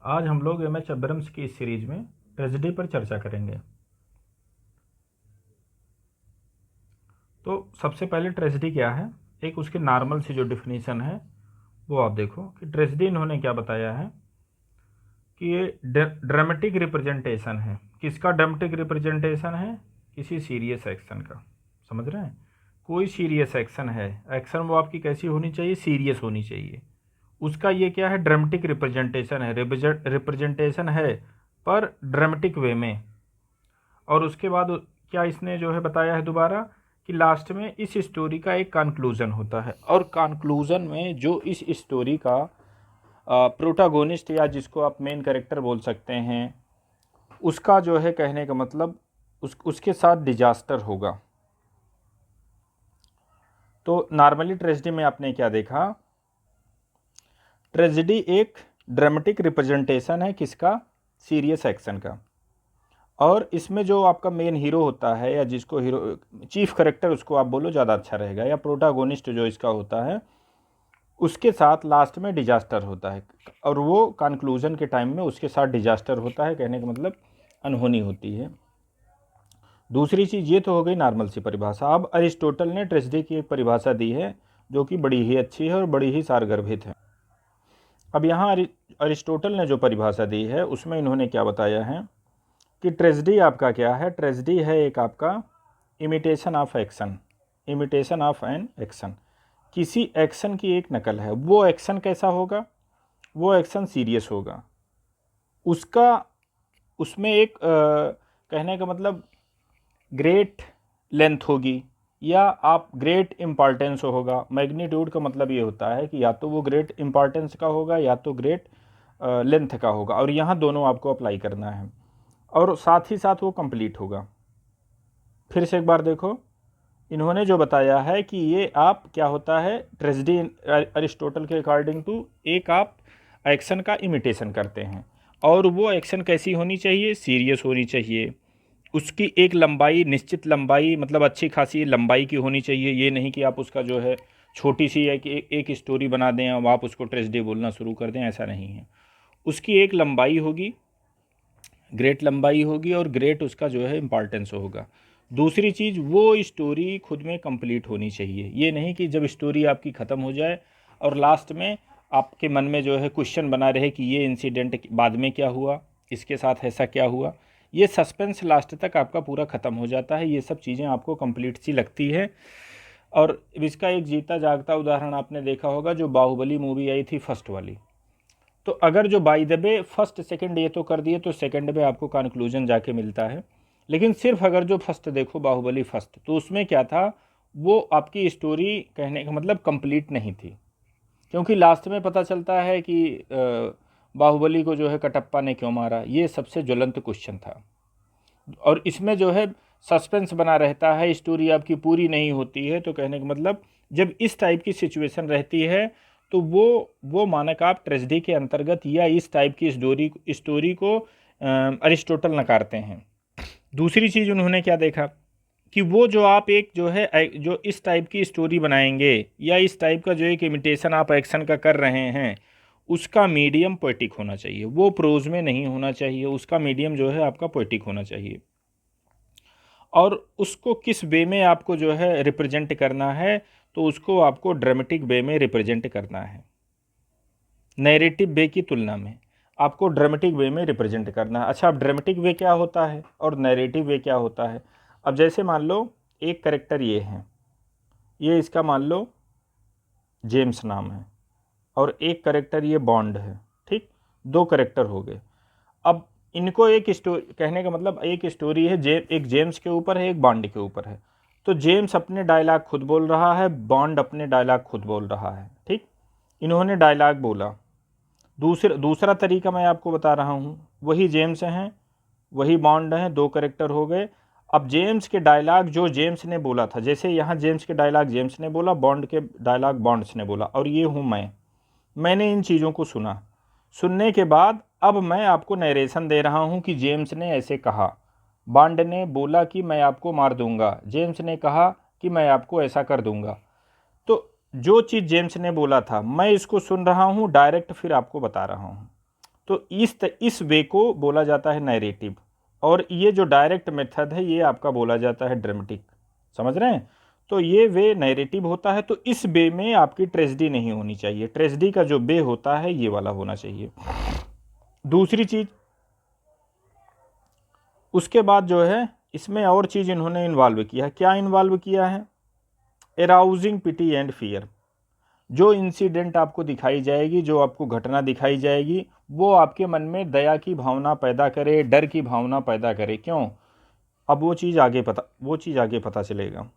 आज हम लोग एम एच अब्रम्स की इस सीरीज में ट्रेजेडी पर चर्चा करेंगे। तो सबसे पहले ट्रेजेडी क्या है, एक उसके नॉर्मल से जो डिफिनीशन है वो आप देखो कि ट्रेजेडी इन्होंने क्या बताया है कि ये ड्रामेटिक रिप्रेजेंटेशन है। किसका ड्रामेटिक रिप्रेजेंटेशन है? किसी सीरियस एक्शन का। समझ रहे हैं? कोई सीरियस एक्शन है, एक्शन वो आपकी कैसी होनी चाहिए? सीरियस होनी चाहिए। उसका ये क्या है? ड्रामेटिक रिप्रेजेंटेशन है। रिप्रेजेंटेशन है पर ड्रामेटिक वे में। और उसके बाद क्या इसने जो है बताया है दोबारा कि लास्ट में इस स्टोरी का एक कंक्लूजन होता है, और कंक्लूजन में जो इस स्टोरी का प्रोटागोनिस्ट या जिसको आप मेन कैरेक्टर बोल सकते हैं, उसका जो है कहने का मतलब उसके साथ डिजास्टर होगा। तो नॉर्मली ट्रेजेडी में आपने क्या देखा? ट्रेजेडी एक ड्रामेटिक रिप्रेजेंटेशन है किसका? सीरियस एक्शन का। और इसमें जो आपका मेन हीरो होता है, या जिसको हीरो चीफ कैरेक्टर उसको आप बोलो ज़्यादा अच्छा रहेगा, या प्रोटागोनिस्ट जो इसका होता है, उसके साथ लास्ट में डिजास्टर होता है। और वो कंक्लूजन के टाइम में उसके साथ डिजास्टर होता है, कहने का मतलब अनहोनी होती है। दूसरी चीज़ ये तो हो गई नॉर्मल सी परिभाषा। अब अरिस्टोटल ने ट्रेजेडी की एक परिभाषा दी है जो कि बड़ी ही अच्छी है और बड़ी ही सारगर्भित है। अब यहाँ अरिस्टोटल ने जो परिभाषा दी है उसमें इन्होंने क्या बताया है कि ट्रेजेडी आपका क्या है? ट्रेजेडी है एक आपका imitation of action, imitation of an action. किसी एक्शन की एक नकल है। वो एक्शन कैसा होगा? वो एक्शन सीरियस होगा, उसका उसमें एक कहने का मतलब ग्रेट लेंथ होगी, या आप ग्रेट इम्पॉर्टेंस होगा। मैग्नीट्यूड का मतलब ये होता है कि या तो वो ग्रेट इम्पॉर्टेंस का होगा या तो ग्रेट लेंथ का होगा, और यहाँ दोनों आपको अप्लाई करना है, और साथ ही साथ वो कंप्लीट होगा। फिर से एक बार देखो, इन्होंने जो बताया है कि ये आप क्या होता है, ट्रेजेडी अरिस्टोटल के अकॉर्डिंग टू एक आप एक्शन का इमिटेशन करते हैं, और वो एक्शन कैसी होनी चाहिए? सीरियस होनी चाहिए। उसकी एक लंबाई, निश्चित लंबाई, मतलब अच्छी खासी लंबाई की होनी चाहिए। ये नहीं कि आप उसका जो है छोटी सी है कि एक स्टोरी बना दें और आप उसको ट्रेजेडी बोलना शुरू कर दें, ऐसा नहीं है। उसकी एक लंबाई होगी, ग्रेट लंबाई होगी, और ग्रेट उसका जो है इम्पॉर्टेंस होगा। दूसरी चीज़, वो स्टोरी खुद में कंप्लीट होनी चाहिए। ये नहीं कि जब स्टोरी आपकी ख़त्म हो जाए और लास्ट में आपके मन में जो है क्वेश्चन बना रहे कि ये इंसिडेंट बाद में क्या हुआ, इसके साथ ऐसा क्या हुआ। ये सस्पेंस लास्ट तक आपका पूरा ख़त्म हो जाता है। ये सब चीज़ें आपको कंप्लीट सी लगती है। और इसका एक जीता जागता उदाहरण आपने देखा होगा, जो बाहुबली मूवी आई थी फर्स्ट वाली। तो अगर जो by the way first second ये तो कर दिए तो सेकंड में आपको कंक्लूजन जाके मिलता है। लेकिन सिर्फ अगर जो फर्स्ट देखो बाहुबली फर्स्ट, तो उसमें क्या था, वो आपकी स्टोरी कहने का मतलब कंप्लीट नहीं थी, क्योंकि लास्ट में पता चलता है कि बाहुबली को जो है कटप्पा ने क्यों मारा। ये सबसे ज्वलंत क्वेश्चन था, और इसमें जो है सस्पेंस बना रहता है, स्टोरी आपकी पूरी नहीं होती है। तो कहने का मतलब जब इस टाइप की सिचुएशन रहती है तो वो मानक आप ट्रेजेडी के अंतर्गत या इस टाइप की स्टोरी को अरिस्टोटल नकारते हैं। दूसरी चीज़ उन्होंने क्या देखा कि वो जो आप एक जो है जो इस टाइप की स्टोरी बनाएंगे, या इस टाइप का जो एक इमिटेशन आप एक्शन का कर रहे हैं, उसका मीडियम पोएटिक होना चाहिए। वो प्रोज में नहीं होना चाहिए, उसका मीडियम जो है आपका पोएटिक होना चाहिए। और उसको किस वे में आपको जो है रिप्रेजेंट करना है, तो उसको आपको ड्रामेटिक वे में रिप्रेजेंट करना है। नैरेटिव वे की तुलना में आपको ड्रामेटिक वे में रिप्रेजेंट करना है। अच्छा, अब ड्रामेटिक वे क्या होता है और नैरेटिव वे क्या होता है? अब जैसे मान लो एक करेक्टर ये है, ये इसका मान लो जेम्स नाम है, और एक करेक्टर ये बॉन्ड है। ठीक, दो करेक्टर हो गए। अब इनको एक स्टोरी, कहने का मतलब एक स्टोरी है, एक जेम्स के ऊपर है, एक बॉन्ड के ऊपर है। तो जेम्स अपने डायलॉग खुद बोल रहा है, बॉन्ड अपने डायलॉग खुद बोल रहा है। ठीक, इन्होंने डायलॉग बोला। दूसरा तरीका मैं आपको बता रहा हूँ, वही जेम्स हैं, वही बॉन्ड हैं, दो करेक्टर हो गए। अब जेम्स के डायलॉग जो जेम्स ने बोला था, जैसे यहाँ जेम्स के डायलॉग जेम्स ने बोला, बॉन्ड के डायलॉग बॉन्ड्स ने बोला, और ये हूँ मैंने इन चीज़ों को सुना। सुनने के बाद अब मैं आपको नरेशन दे रहा हूँ कि जेम्स ने ऐसे कहा, बॉन्ड ने बोला कि मैं आपको मार दूंगा, जेम्स ने कहा कि मैं आपको ऐसा कर दूंगा। तो जो चीज़ जेम्स ने बोला था मैं इसको सुन रहा हूँ डायरेक्ट, फिर आपको बता रहा हूँ। तो इस वे को बोला जाता है नैरेटिव, और ये जो डायरेक्ट मेथड है ये आपका बोला जाता है ड्रामेटिक। समझ रहे हैं? तो ये वे नैरेटिव होता है, तो इस वे में आपकी ट्रेजेडी नहीं होनी चाहिए। ट्रेजेडी का जो वे होता है ये वाला होना चाहिए। दूसरी चीज, उसके बाद जो है इसमें और चीज़ इन्होंने इन्वॉल्व किया है। क्या इन्वॉल्व किया है? एराउजिंग पिटी एंड फियर। जो इंसिडेंट आपको दिखाई जाएगी, जो आपको घटना दिखाई जाएगी, वो आपके मन में दया की भावना पैदा करे, डर की भावना पैदा करे। क्यों? अब वो चीज़ आगे पता चलेगा।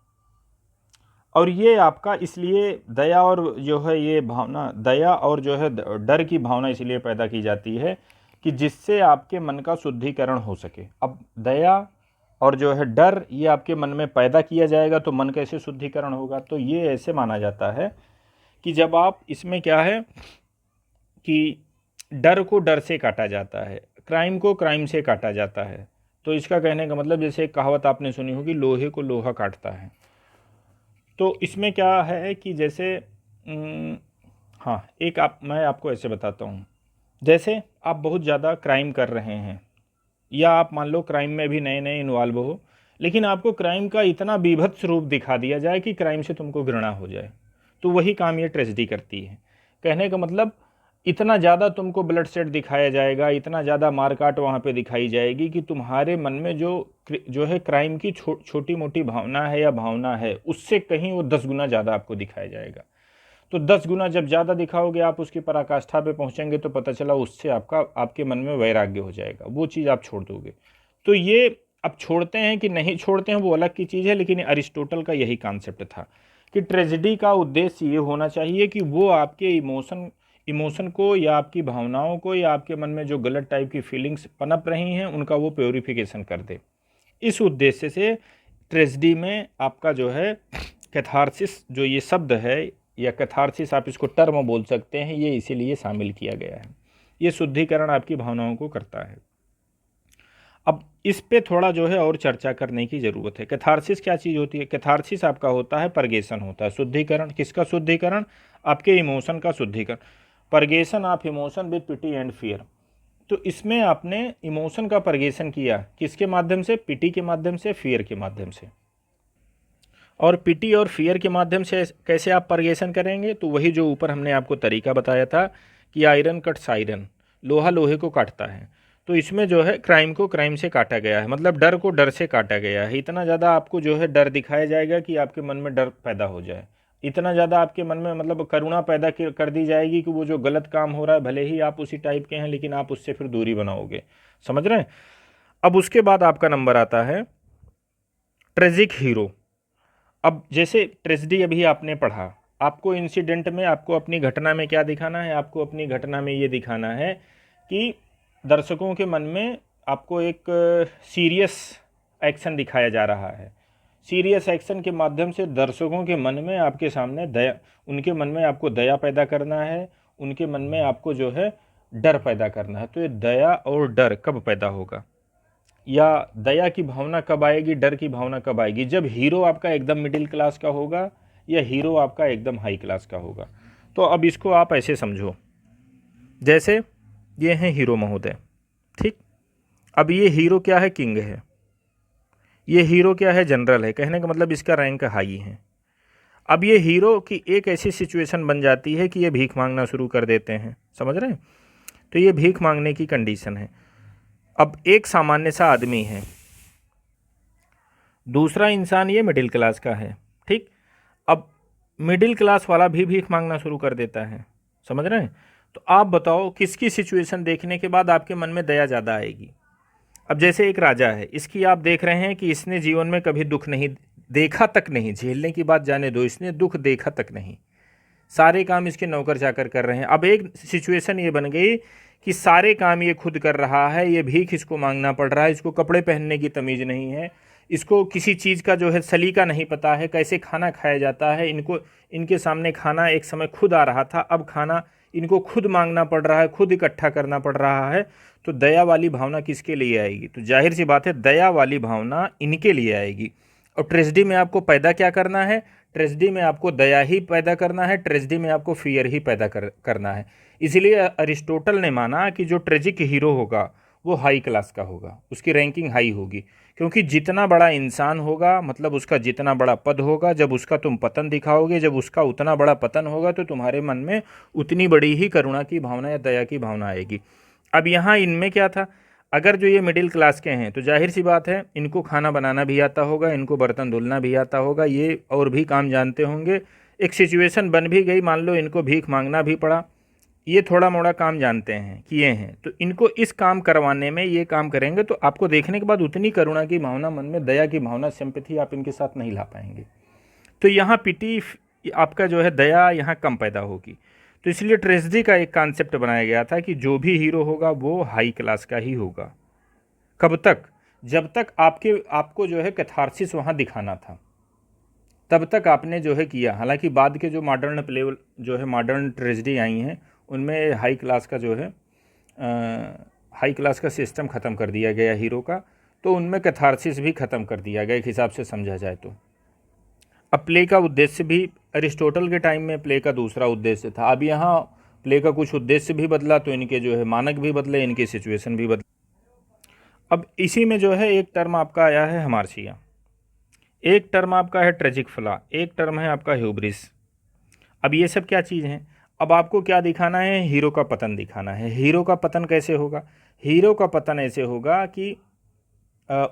और ये आपका इसलिए दया और जो है ये भावना, दया और जो है डर की भावना इसलिए पैदा की जाती है कि जिससे आपके मन का शुद्धिकरण हो सके। अब दया और जो है डर ये आपके मन में पैदा किया जाएगा तो मन कैसे शुद्धिकरण होगा? तो ये ऐसे माना जाता है कि जब आप इसमें क्या है कि डर को डर से काटा जाता है, क्राइम को क्राइम से काटा जाता है। तो इसका कहने का मतलब, जैसे एक कहावत आपने सुनी होगी, लोहे को लोहा काटता है। तो इसमें क्या है कि जैसे हाँ, मैं आपको ऐसे बताता हूँ। जैसे आप बहुत ज़्यादा क्राइम कर रहे हैं, या आप मान लो क्राइम में भी नए नए इन्वॉल्व हो, लेकिन आपको क्राइम का इतना बीभत्स रूप दिखा दिया जाए कि क्राइम से तुमको घृणा हो जाए, तो वही काम ये ट्रेजेडी करती है। कहने का मतलब, इतना ज़्यादा तुमको ब्लड सेट दिखाया जाएगा, इतना ज़्यादा मारकाट वहाँ पे दिखाई जाएगी कि तुम्हारे मन में जो है क्राइम की छोटी मोटी भावना है या भावना है, उससे कहीं वो 10 गुना ज़्यादा आपको दिखाया जाएगा। तो 10 गुना जब ज़्यादा दिखाओगे, आप उसकी पराकाष्ठा पे पहुँचेंगे, तो पता चला उससे आपके मन में वैराग्य हो जाएगा, वो चीज़ आप छोड़ दोगे। तो ये अब छोड़ते हैं कि नहीं छोड़ते हैं वो अलग की चीज़ है, लेकिन अरिस्टोटल का यही कॉन्सेप्ट था कि ट्रेजेडी का उद्देश्य ये होना चाहिए कि वो आपके इमोशन को या आपकी भावनाओं को या आपके मन में जो गलत टाइप की फीलिंग्स पनप रही हैं उनका वो प्योरिफिकेशन कर दे। इस उद्देश्य से ट्रेजेडी में आपका जो है कैथारसिस, जो ये शब्द है, या कैथारसिस आप इसको टर्म बोल सकते हैं, ये इसीलिए शामिल किया गया है। ये शुद्धिकरण आपकी भावनाओं को करता है। अब इस पे थोड़ा जो है और चर्चा करने की ज़रूरत है। कैथारसिस क्या चीज़ होती है? कैथारसिस आपका होता है परगेशन होता है, शुद्धिकरण। किसका शुद्धिकरण? आपके इमोशन का शुद्धिकरण। Purgation of emotion with pity and fear. तो इसमें आपने इमोशन का परगेशन किया, किसके माध्यम से? पिटी के माध्यम से, फियर के माध्यम से। और पिटी और फियर के माध्यम से कैसे आप परगेशन करेंगे? तो वही जो ऊपर हमने आपको तरीका बताया था कि आयरन कट्स आयरन, लोहा लोहे को काटता है। तो इसमें जो है क्राइम को क्राइम से काटा गया है, मतलब डर को डर से काटा गया है। इतना ज़्यादा आपको जो है डर दिखाया जाएगा कि आपके मन में डर पैदा हो जाए। इतना ज़्यादा आपके मन में मतलब करुणा पैदा कर दी जाएगी कि वो जो गलत काम हो रहा है, भले ही आप उसी टाइप के हैं, लेकिन आप उससे फिर दूरी बनाओगे। समझ रहे हैं? अब उसके बाद आपका नंबर आता है ट्रेजिक हीरो। अब जैसे ट्रेजेडी अभी आपने पढ़ा, आपको इंसिडेंट में, आपको अपनी घटना में क्या दिखाना है? आपको अपनी घटना में ये दिखाना है कि दर्शकों के मन में आपको एक सीरियस एक्शन दिखाया जा रहा है। सीरियस एक्शन के माध्यम से दर्शकों के मन में आपके सामने दया, उनके मन में आपको दया पैदा करना है, उनके मन में आपको जो है डर पैदा करना है। तो ये दया और डर कब पैदा होगा, या दया की भावना कब आएगी, डर की भावना कब आएगी? जब हीरो आपका एकदम मिडिल क्लास का होगा या हीरो आपका एकदम हाई क्लास का होगा। तो अब इसको आप ऐसे समझो, जैसे ये हैं हीरो महोदय, ठीक। अब ये हीरो क्या है? किंग है। ये हीरो क्या है? जनरल है। कहने का मतलब इसका रैंक हाई है। अब ये हीरो की एक ऐसी सिचुएशन बन जाती है कि ये भीख मांगना शुरू कर देते हैं। समझ रहे हैं? तो ये भीख मांगने की कंडीशन है। अब एक सामान्य सा आदमी है, दूसरा इंसान ये मिडिल क्लास का है, ठीक। अब मिडिल क्लास वाला भी भीख मांगना शुरू कर देता है। समझ रहे हैं? तो आप बताओ किसकी सिचुएशन देखने के बाद आपके मन में दया ज़्यादा आएगी? अब जैसे एक राजा है, इसकी आप देख रहे हैं कि इसने जीवन में कभी दुख नहीं देखा तक नहीं, झेलने की बात जाने दो, इसने दुख देखा तक नहीं, सारे काम इसके नौकर चाकर कर रहे हैं। अब एक सिचुएशन ये बन गई कि सारे काम ये खुद कर रहा है, ये भीख इसको मांगना पड़ रहा है, इसको कपड़े पहनने की तमीज़ नहीं है, इसको किसी चीज़ का जो है सलीका नहीं पता है, कैसे खाना खाया जाता है। इनके सामने खाना एक समय खुद आ रहा था, अब खाना इनको खुद मांगना पड़ रहा है, खुद इकट्ठा करना पड़ रहा है। तो दया वाली भावना किसके लिए आएगी? तो जाहिर सी बात है दया वाली भावना इनके लिए आएगी। और ट्रेजेडी में आपको पैदा क्या करना है? ट्रेजेडी में आपको दया ही पैदा करना है, ट्रेजेडी में आपको फियर ही पैदा करना है। इसलिए अरिस्टोटल ने माना कि जो ट्रेजिक हीरो होगा वो हाई क्लास का होगा, उसकी रैंकिंग हाई होगी, क्योंकि जितना बड़ा इंसान होगा मतलब उसका जितना बड़ा पद होगा, जब उसका तुम पतन दिखाओगे, जब उसका उतना बड़ा पतन होगा तो तुम्हारे मन में उतनी बड़ी ही करुणा की भावना या दया की भावना आएगी। अब यहाँ इनमें क्या था, अगर जो ये मिडिल क्लास के हैं तो जाहिर सी बात है इनको खाना बनाना भी आता होगा, इनको बर्तन धुलना भी आता होगा, ये और भी काम जानते होंगे। एक सिचुएशन बन भी गई, मान लो इनको भीख मांगना भी पड़ा, ये थोड़ा मोड़ा काम जानते हैं, किए हैं, तो इनको इस काम करवाने में ये काम करेंगे तो आपको देखने के बाद उतनी करुणा की भावना मन में, दया की भावना, सिंपैथी आप इनके साथ नहीं ला पाएंगे। तो यहाँ पिटी आपका जो है दया यहाँ कम पैदा होगी। तो इसलिए ट्रेजेडी का एक कॉन्सेप्ट बनाया गया था कि जो भी हीरो होगा वो हाई क्लास का ही होगा। कब तक? जब तक आपको जो है कैथार्सिस वहाँ दिखाना था, तब तक आपने जो है किया। हालांकि बाद के जो मॉडर्न प्ले जो है मॉडर्न ट्रेजेडी आई हैं उनमें हाई क्लास का जो है हाई क्लास का सिस्टम ख़त्म कर दिया गया हीरो का, तो उनमें कैथार्सिस भी ख़त्म कर दिया गया एक हिसाब से समझा जाए तो। अब प्ले का उद्देश्य भी अरिस्टोटल के टाइम में प्ले का दूसरा उद्देश्य था, अब यहाँ प्ले का कुछ उद्देश्य भी बदला तो इनके जो है मानक भी बदले, इनकी सिचुएशन भी बदली। अब इसी में जो है एक टर्म आपका आया है हमार्सिया, एक टर्म आपका है ट्रेजिक फ्ला, एक टर्म है आपका ह्यूब्रिस। अब ये सब क्या चीज़ हैं? अब आपको क्या दिखाना है? हीरो का पतन दिखाना है। हीरो का पतन कैसे होगा? हीरो का पतन ऐसे होगा कि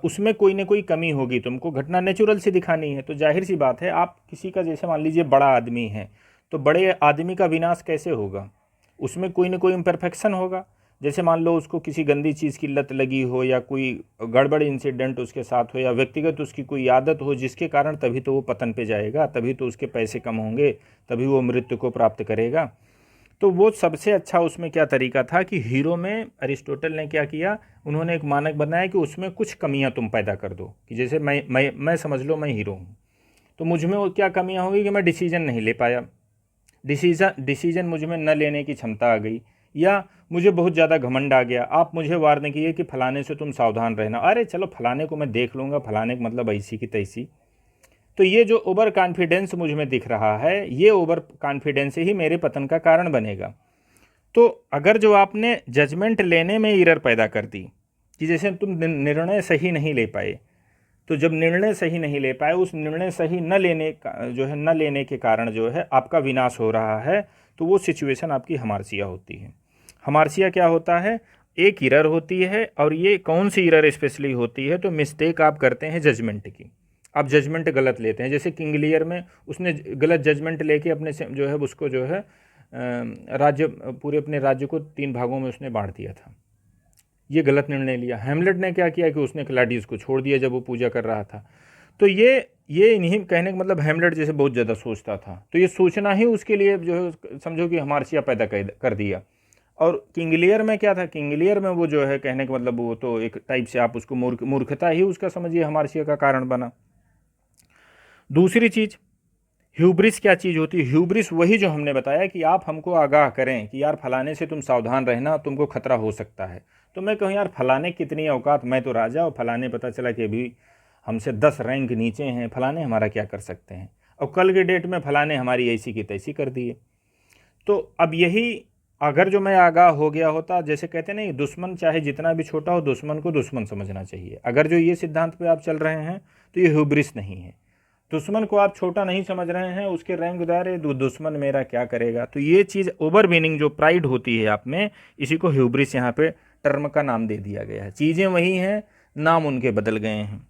उसमें कोई ना कोई कमी होगी, तुमको घटना नेचुरल से दिखानी है। तो जाहिर सी बात है, आप किसी का जैसे मान लीजिए बड़ा आदमी है, तो बड़े आदमी का विनाश कैसे होगा? उसमें कोई ना कोई इम्परफेक्शन होगा। जैसे मान लो उसको किसी गंदी चीज़ की लत लगी हो, या कोई गड़बड़ इंसिडेंट उसके साथ हो, या व्यक्तिगत उसकी कोई आदत हो जिसके कारण तभी तो वो पतन पे जाएगा, तभी तो उसके पैसे कम होंगे, तभी वो मृत्यु को प्राप्त करेगा। तो वो सबसे अच्छा उसमें क्या तरीका था कि हीरो में अरिस्टोटल ने क्या किया, उन्होंने एक मानक बनाया कि उसमें कुछ कमियां तुम पैदा कर दो। कि जैसे मैं समझ लो मैं हीरो हूँ, तो मुझ में वो क्या कमियां होगी कि मैं डिसीजन नहीं ले पाया, डिसीजन मुझ में न लेने की क्षमता आ गई, या मुझे बहुत ज़्यादा घमंड आ गया। आप मुझे वार्न किए कि फलाने से तुम सावधान रहना, अरे चलो फलाने को मैं देख लूँगा, फलाने का मतलब ऐसी की तैसी। तो ये जो ओवर कॉन्फिडेंस मुझ में दिख रहा है, ये ओवर कॉन्फिडेंस ही मेरे पतन का कारण बनेगा। तो अगर जो आपने जजमेंट लेने में एरर पैदा कर दी कि जैसे तुम निर्णय सही नहीं ले पाए, तो जब निर्णय सही नहीं ले पाए, उस निर्णय सही न लेने का जो है न लेने के कारण जो है आपका विनाश हो रहा है, तो वो सिचुएशन आपकी हमार्सिया होती है। हमार्सिया क्या होता है? एक एरर होती है, और ये कौन सी एरर स्पेशली होती है? तो मिस्टेक आप करते हैं जजमेंट की, आप जजमेंट गलत लेते हैं। जैसे किंग लियर में उसने गलत जजमेंट लेके अपने जो है उसको जो है राज्य, पूरे अपने राज्य को 3 भागों में उसने बांट दिया था, ये गलत निर्णय लिया। हैमलेट ने क्या किया कि उसने क्लाडियस को छोड़ दिया जब वो पूजा कर रहा था। तो ये इन्हीं कहने का मतलब हैमलेट जैसे बहुत ज़्यादा सोचता था, तो ये सोचना ही उसके लिए जो है समझो कि हमार्सिया पैदा कर दिया। और किंग लियर में क्या था? किंग लियर में वो जो है कहने का मतलब वो तो एक टाइप से आप उसको मूर्खता ही उसका समझिए हमार्सिया का कारण बना। दूसरी चीज़ ह्यूब्रिस क्या चीज़ होती है? ह्यूब्रिस वही जो हमने बताया कि आप हमको आगाह करें कि यार फलाने से तुम सावधान रहना, तुमको खतरा हो सकता है। तो मैं कहूँ यार फलाने कितनी औकात, मैं तो राजा, और फलाने पता चला कि अभी हमसे 10 रैंक नीचे हैं, फलाने हमारा क्या कर सकते हैं, और कल के डेट में फलाने हमारी ऐसी की तैसी कर दिए। तो अब यही अगर जो मैं आगाह हो गया होता, जैसे कहते नहीं, दुश्मन चाहे जितना भी छोटा हो, दुश्मन को दुश्मन समझना चाहिए। अगर जो ये सिद्धांत पे आप चल रहे हैं तो ये ह्यूब्रिस नहीं है। दुश्मन को आप छोटा नहीं समझ रहे हैं, उसके रैंक दारे दुश्मन मेरा क्या करेगा। तो ये चीज़ ओवर मीनिंग जो प्राइड होती है आप में, इसी को ह्यूब्रिस यहाँ पे टर्म का नाम दे दिया गया है। चीज़ें वही हैं, नाम उनके बदल गए हैं।